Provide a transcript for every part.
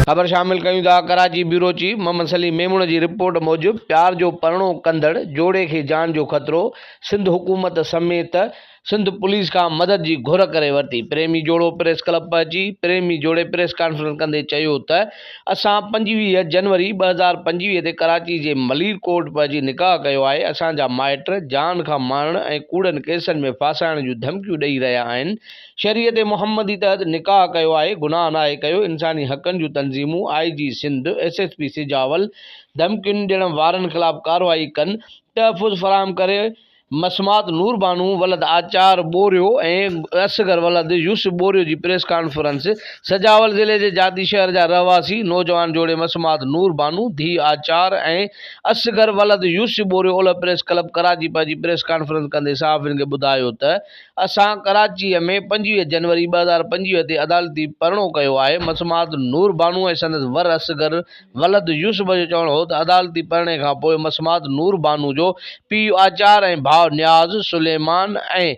ख़बर शामिल कयूं था। कराची ब्यूरो चीफ मोहम्मद सलीम मेमून की रिपोर्ट मूजिब प्यार जो परणो कंदड़ जोड़े खे जान जो ख़तरो। सिंध हुकूमत समेत सिंध पुलिस का मदद की घुर करे वरिती। प्रेमी जोड़ो प्रेस क्लब पहुची। प्रेमी जोड़े प्रेस कॉन्फ्रेंस कंदे चयो त असां 25 जनवरी 2025 ते कराची के मलीर कोर्ट पहुची निकाह कयो आहे। असांजा माइट जान खां मारण ऐं कूड़नि केसनि में फासाइण जूं धमकियूं ॾेई रहिया आहिनि। शरीयत मुहम्मदी तहत निकाह कयो आहे, गुनाह नाहे कयो। इंसानी हक़नि जूं तंज़ीमूं, IG सिंध, SSP सिजावल धमकियुनि ॾियण वारनि ख़िलाफ़ कार्रवाई कनि। तहफ़ुज़ फराहम करे मसमात नूर बानू वलद आचार बोरियो ऐं असगर वलद यूस बोरियो की प्रेस कॉन्फ्रेंस। सजावल ज़िले के जाती शहर जा रहवासी नौजवान जोड़े मसमात नूर बानू, धी आचार ऐं असगर वलद यूस बोरियो ओलह प्रेस क्लब कराची पहुची प्रेस कॉन्फ्रेंस कंदे सहाफ़ियुनि खे ॿुधायो त असां कराची में 25 जनवरी 2025 ते अदालती परणो कयो आहे। मसमात नूर बानू ऐं संदसि वर असगर वलद यूसुफ जो चवणु हो त अदालती परणे खां पोइ मसमात नूर बानू जो पीउ आचार ऐं भाउ न्याज़ सुलेमान ऐं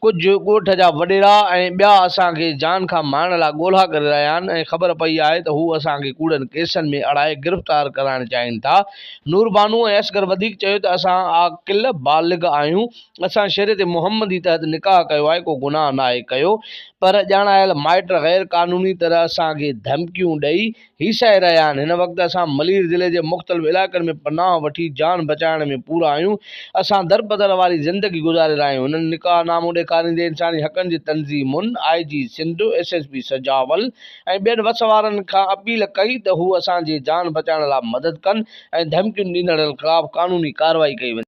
कुछ ॻोठ जा वॾेरा ऐं ॿिया असांखे जान खां मारण लाइ ॻोल्हा करे रहिया आहिनि ऐं ख़बर पई आहे त हू असांखे कूड़नि केसनि में अड़ाए गिरफ़्तार कराइण चाहिनि था। नूर बानू ऐं असगर वधीक चयो त असां आकिल बालिग आहियूं। असां शरीयत मुहम्मदी तहत निकाह कयो आहे, को गुनाह नाहे कयो। पर ॼाणायल माइट गैर कानूनी तरह असांखे धमकियूं ॾेई हीसाए रहिया आहिनि। हिन वक़्तु असां मलीर ज़िले जे मुख़्तलिफ़ इलाइक़नि में पनाह वठी जान बचाइण में पूरा आहियूं। असां दरबदर वारी ज़िंदगी गुज़ारे रहिया आहियूं। हिननि निकाहनामो ॾेखारींदे इंसानी हक़नि जी तंज़ीमुनि, IG सिंध, SSP सजावल ऐं ॿियनि वसवारनि खां अपील कई त हू असांजी जान बचाइण लाइ मदद कनि ऐं धमकियुनि ॾींदड़नि ख़िलाफ़ कानूनी कार्रवाई कई वञे।